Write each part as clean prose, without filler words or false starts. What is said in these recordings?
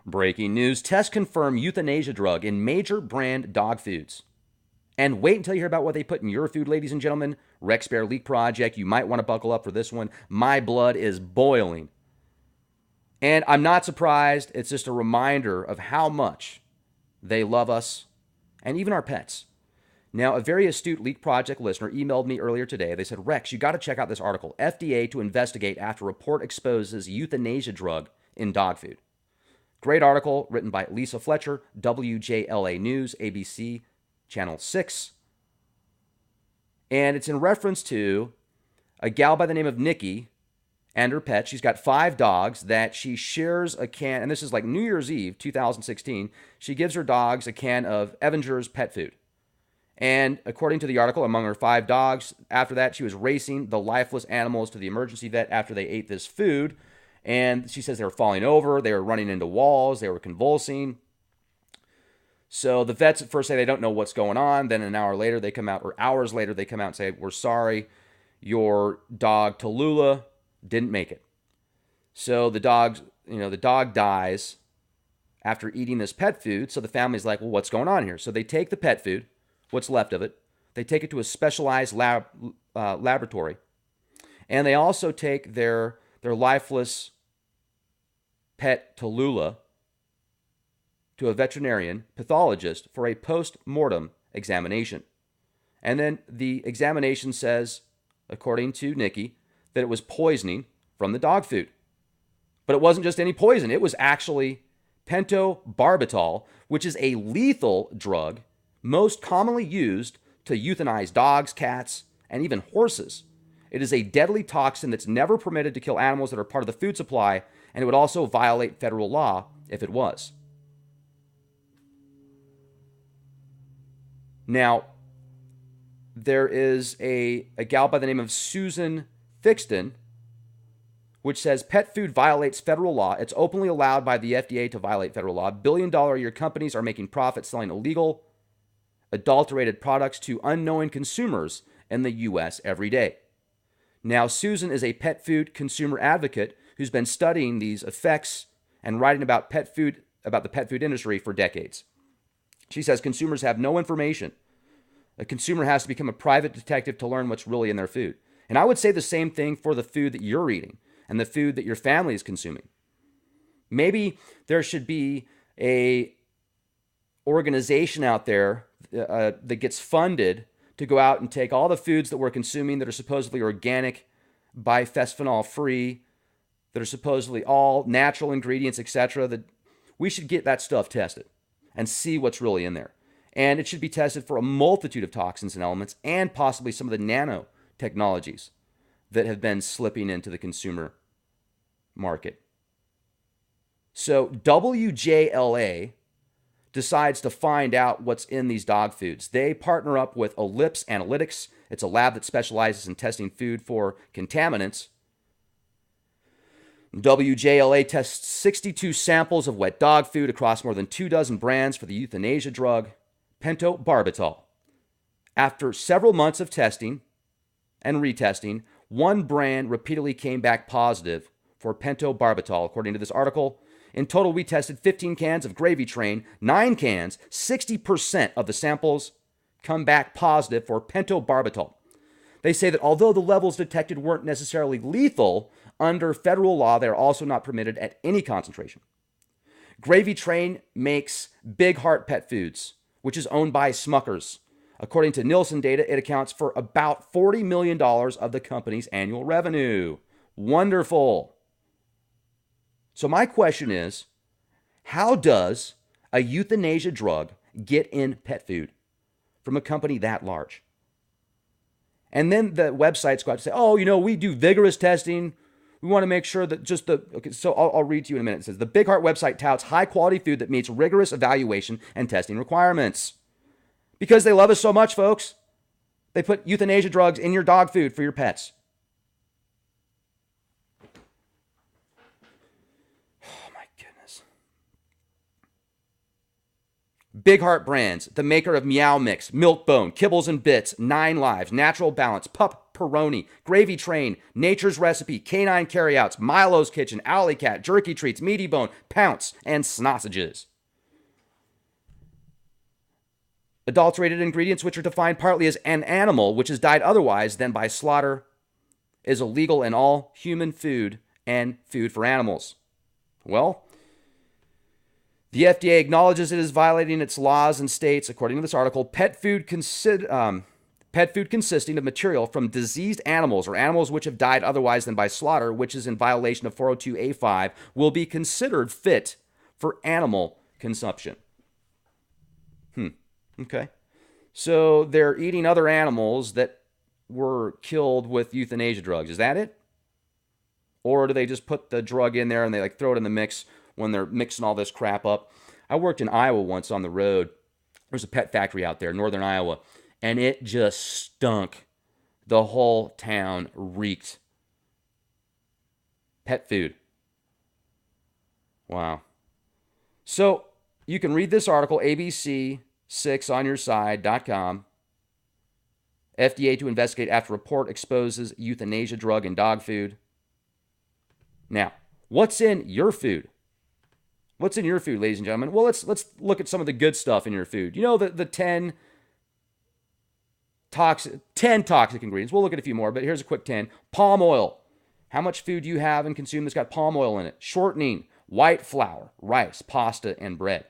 Breaking news. Tests confirm euthanasia drug in major brand dog foods. And wait until you hear about what they put in your food, ladies and gentlemen. Rex Bear Leak Project. You might want to buckle up for this one. My blood is boiling. And I'm not surprised. It's just a reminder of how much they love us and even our pets. Now, a very astute Leak Project listener emailed me earlier today. They said, Rex, you got to check out this article. FDA to investigate after report exposes euthanasia drug in dog food. Great article written by Lisa Fletcher, WJLA News, ABC, Channel 6. And it's in reference to a gal by the name of Nikki and her pet. She's got 5 dogs that she shares a can, and this is like New Year's Eve, 2016. She gives her dogs a can of Avenger's pet food. And according to the article, among her 5 dogs, after that, she was racing the lifeless animals to the emergency vet after they ate this food. And she says they were falling over, they were running into walls, they were convulsing. So the vets at first say they don't know what's going on. Then an hour later, they come out, or hours later, they come out and say, we're sorry, your dog Tallulah didn't make it. So the dog dies after eating this pet food. So the family's like, well, what's going on here? So they take the pet food, what's left of it, they take it to a specialized laboratory, and they also take their lifeless pet Tallulah to a veterinarian pathologist for a post-mortem examination. And then the examination says, according to Nikki, that it was poisoning from the dog food. But it wasn't just any poison. It was actually pentobarbital, which is a lethal drug most commonly used to euthanize dogs, cats, and even horses. It is a deadly toxin that's never permitted to kill animals that are part of the food supply, and it would also violate federal law if it was. Now, there is a gal by the name of Susan Thixton, which says pet food violates federal law. It's openly allowed by the FDA to violate federal law. Billion-dollar-a-year companies are making profits selling illegal, adulterated products to unknowing consumers in the U.S. every day. Now, Susan is a pet food consumer advocate who's been studying these effects and writing about the pet food industry for decades. She says consumers have no information. A consumer has to become a private detective to learn what's really in their food. And I would say the same thing for the food that you're eating and the food that your family is consuming. Maybe there should be a organization out there that gets funded to go out and take all the foods that we're consuming that are supposedly organic, bisphenol free, that are supposedly all natural ingredients, etc. That we should get that stuff tested and see what's really in there. And it should be tested for a multitude of toxins and elements and possibly some of the nanotechnologies that have been slipping into the consumer market. So WJLA decides to find out what's in these dog foods. They partner up with Ellipse Analytics. It's a lab that specializes in testing food for contaminants. WJLA tests 62 samples of wet dog food across more than 24 brands for the euthanasia drug, pentobarbital. After several months of testing and retesting, one brand repeatedly came back positive for pentobarbital, according to this article. In total, we tested 15 cans of Gravy Train, 9 cans, 60% of the samples come back positive for pentobarbital. They say that although the levels detected weren't necessarily lethal, under federal law, they're also not permitted at any concentration. Gravy Train makes Big Heart Pet Foods, which is owned by Smuckers. According to Nielsen data, it accounts for about $40 million of the company's annual revenue. Wonderful. So my question is, how does a euthanasia drug get in pet food from a company that large? And then the websites go out to say, oh, we do vigorous testing. We want to make sure that so I'll read to you in a minute. It says, the Big Heart website touts high-quality food that meets rigorous evaluation and testing requirements. Because they love us so much, folks. They put euthanasia drugs in your dog food for your pets. Big Heart Brands, the maker of Meow Mix, Milk Bone, Kibbles and Bits, 9 Lives, Natural Balance, Pup Peroni, Gravy Train, Nature's Recipe, Canine Carryouts, Milo's Kitchen, Alley Cat, Jerky Treats, Meaty Bone, Pounce, and Snossages. Adulterated ingredients, which are defined partly as an animal which has died otherwise than by slaughter, is illegal in all human food and food for animals. Well, the FDA acknowledges it is violating its laws and states, according to this article, pet food consisting of material from diseased animals or animals which have died otherwise than by slaughter, which is in violation of 402A5, will be considered fit for animal consumption. Okay. So they're eating other animals that were killed with euthanasia drugs. Is that it? Or do they just put the drug in there and they like throw it in the mix when they're mixing all this crap up? I worked in Iowa once on the road. There's a pet factory out there, northern Iowa, and it just stunk. The whole town reeked. Pet food. Wow. So you can read this article, ABC6onyourside.com. FDA to investigate after report exposes euthanasia drug in dog food. Now, what's in your food? What's in your food, ladies and gentlemen? Well, let's look at some of the good stuff in your food. You know, the 10 toxic ingredients. We'll look at a few more, but here's a quick 10. Palm oil. How much food do you have and consume that's got palm oil in it? Shortening, white flour, rice, pasta, and bread,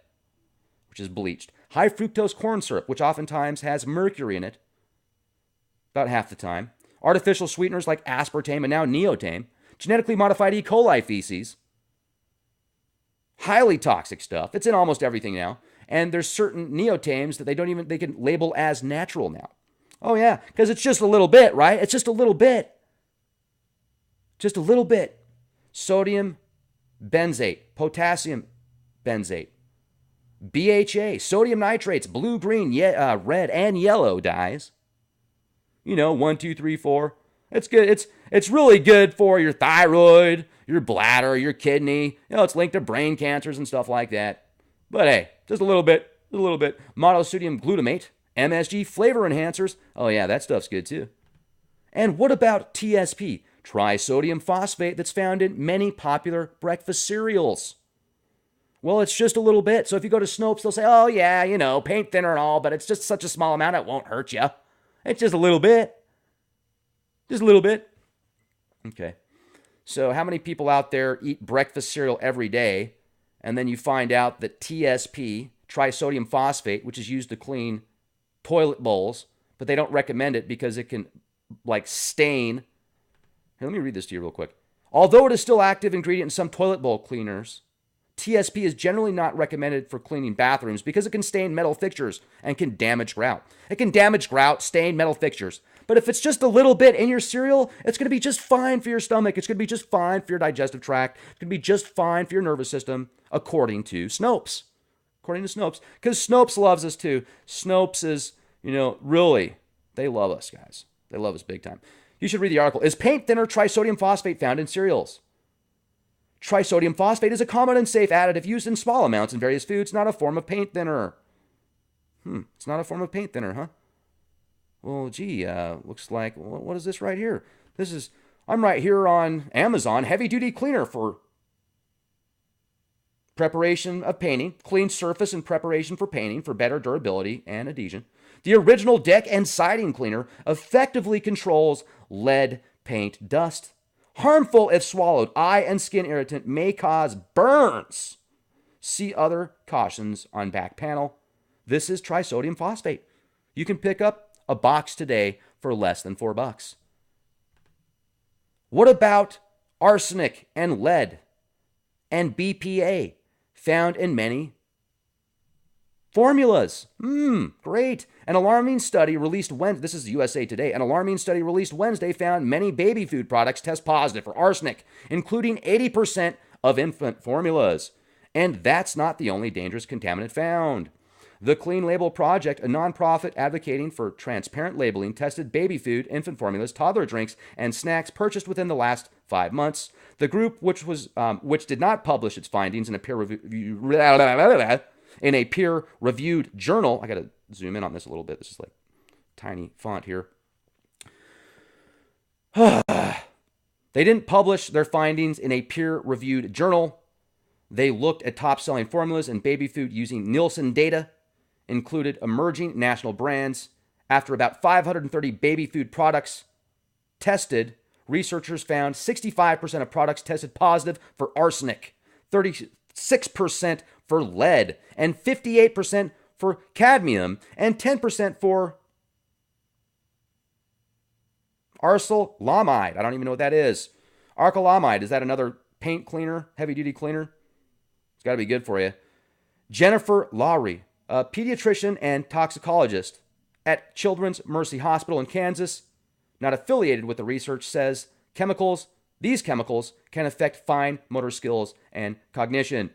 which is bleached. High fructose corn syrup, which oftentimes has mercury in it, about half the time. Artificial sweeteners like aspartame and now neotame. Genetically modified E. coli feces. Highly toxic stuff. It's in almost everything now. And there's certain neotames that they can label as natural now. Oh yeah, because it's just a little bit, right? It's just a little bit. Just a little bit. Sodium benzate, potassium benzate, BHA, sodium nitrates, blue, green, red, and yellow dyes. 1, 2, 3, 4. It's good. It's really good for your thyroid, your bladder, your kidney. It's linked to brain cancers and stuff like that. But hey, just a little bit. Monosodium glutamate, MSG, flavor enhancers. Oh yeah, that stuff's good too. And what about TSP, trisodium phosphate, that's found in many popular breakfast cereals? Well, it's just a little bit. So if you go to Snopes, they'll say, oh yeah, paint thinner and all, but it's just such a small amount, it won't hurt you. It's just a little bit. Just a little bit. Okay. So how many people out there eat breakfast cereal every day, and then you find out that TSP, trisodium phosphate, which is used to clean toilet bowls, but they don't recommend it because it can stain. Here, let me read this to you real quick. Although it is still active ingredient in some toilet bowl cleaners, TSP is generally not recommended for cleaning bathrooms because it can stain metal fixtures and can damage grout. It can damage grout, stain metal fixtures. But if it's just a little bit in your cereal, it's going to be just fine for your stomach. It's going to be just fine for your digestive tract. It's going to be just fine for your nervous system, according to Snopes. Because Snopes loves us too. Snopes is, really, they love us, guys. They love us big time. You should read the article. Is paint thinner trisodium phosphate found in cereals? Trisodium phosphate is a common and safe additive used in small amounts in various foods, not a form of paint thinner. It's not a form of paint thinner, huh? Well, gee, looks like, what is this right here? I'm right here on Amazon, heavy duty cleaner for preparation of painting, clean surface and preparation for painting for better durability and adhesion. The original deck and siding cleaner effectively controls lead paint dust. Harmful if swallowed. Eye and skin irritant, may cause burns. See other cautions on back panel. This is trisodium phosphate. You can pick up a box today for less than $4. What about arsenic and lead and BPA found in many formulas? Great. An alarming study released Wednesday, this is USA Today, an alarming study released Wednesday found many baby food products test positive for arsenic, including 80% of infant formulas. And that's not the only dangerous contaminant found. The Clean Label Project, a nonprofit advocating for transparent labeling, tested baby food, infant formulas, toddler drinks, and snacks purchased within the last 5 months. The group, which did not publish its findings in a peer-reviewed journal, I got to zoom in on this a little bit. This is like tiny font here. They didn't publish their findings in a peer-reviewed journal. They looked at top-selling formulas in baby food using Nielsen data, included emerging national brands. After about 530 baby food products tested, researchers found 65% of products tested positive for arsenic, 36% for lead, and 58% for cadmium, and 10% for arsalamide. I don't even know what that is. Arcalamide, is that another paint cleaner, heavy-duty cleaner? It's got to be good for you. Jennifer Lowry, a pediatrician and toxicologist at Children's Mercy Hospital in Kansas, not affiliated with the research, says these chemicals can affect fine motor skills and cognition.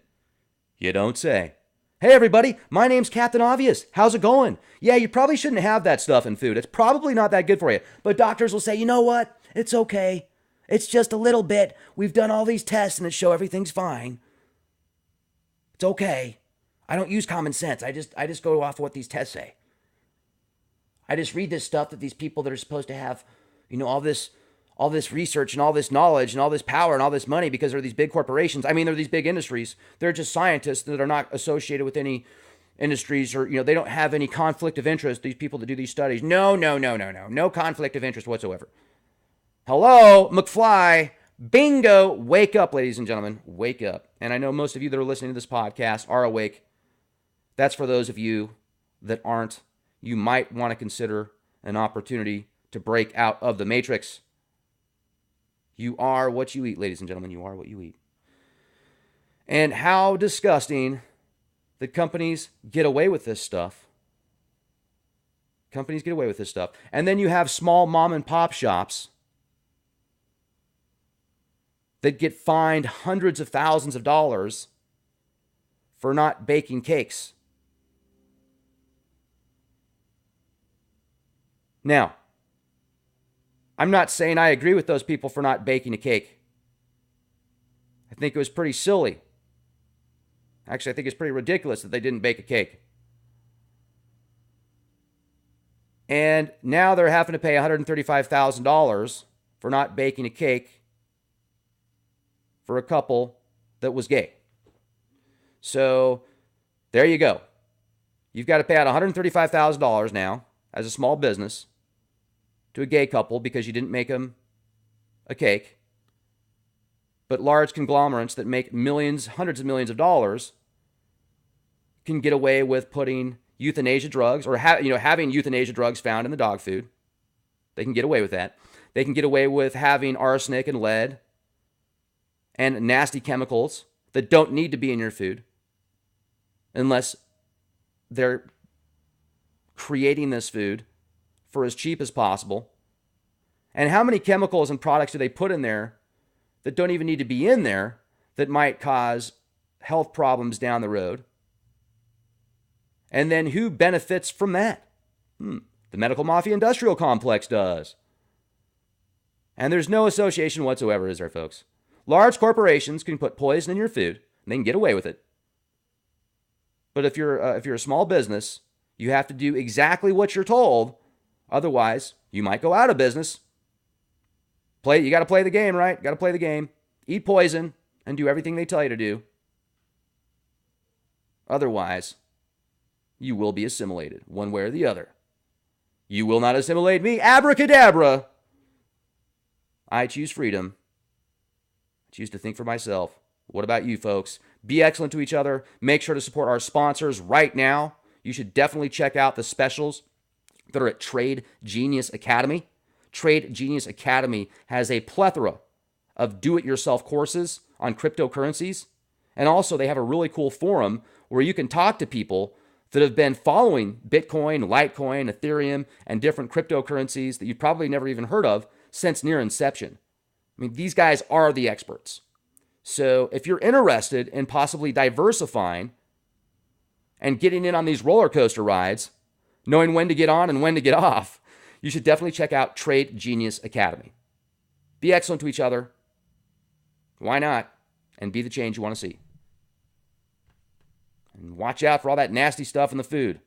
You don't say. Hey everybody, my name's Captain Obvious. How's it going? Yeah, you probably shouldn't have that stuff in food. It's probably not that good for you. But doctors will say, you know what? It's okay. It's just a little bit. We've done all these tests and it show everything's fine. It's okay. I don't use common sense. I just go off what these tests say. I just read this stuff that these people that are supposed to have, all this research and all this knowledge and all this power and all this money because they're these big corporations. I mean, they're these big industries. They're just scientists that are not associated with any industries or, they don't have any conflict of interest, these people that do these studies. No. No conflict of interest whatsoever. Hello, McFly. Bingo. Wake up, ladies and gentlemen. Wake up. And I know most of you that are listening to this podcast are awake. That's for those of you that aren't. You might want to consider an opportunity to break out of the matrix. You are what you eat, ladies and gentlemen. You are what you eat. And how disgusting that companies get away with this stuff. Companies get away with this stuff. And then you have small mom and pop shops that get fined hundreds of thousands of dollars for not baking cakes. Now, I'm not saying I agree with those people for not baking a cake. I think it was pretty silly. Actually, I think it's pretty ridiculous that they didn't bake a cake. And now they're having to pay $135,000 for not baking a cake for a couple that was gay. So there you go. You've got to pay out $135,000 now as a small business to a gay couple because you didn't make them a cake. But large conglomerates that make millions, hundreds of millions of dollars can get away with putting euthanasia drugs or having euthanasia drugs found in the dog food. They can get away with that. They can get away with having arsenic and lead and nasty chemicals that don't need to be in your food unless they're creating this food for as cheap as possible. And how many chemicals and products do they put in there that don't even need to be in there that might cause health problems down the road? And then who benefits from that? The medical mafia industrial complex does. And there's no association whatsoever, is there, folks? Large corporations can put poison in your food and they can get away with it. But if you're a small business, you have to do exactly what you're told. Otherwise, you might go out of business. You got to play the game, right? Got to play the game. Eat poison and do everything they tell you to do. Otherwise, you will be assimilated one way or the other. You will not assimilate me. Abracadabra. I choose freedom. I choose to think for myself. What about you, folks? Be excellent to each other. Make sure to support our sponsors right now. You should definitely check out the specials that are at Trade Genius Academy. Trade Genius Academy has a plethora of do-it-yourself courses on cryptocurrencies. And also they have a really cool forum where you can talk to people that have been following Bitcoin, Litecoin, Ethereum, and different cryptocurrencies that you've probably never even heard of since near inception. I mean, these guys are the experts. So if you're interested in possibly diversifying and getting in on these roller coaster rides, knowing when to get on and when to get off, you should definitely check out Trade Genius Academy. Be excellent to each other. Why not? And be the change you want to see. And watch out for all that nasty stuff in the food.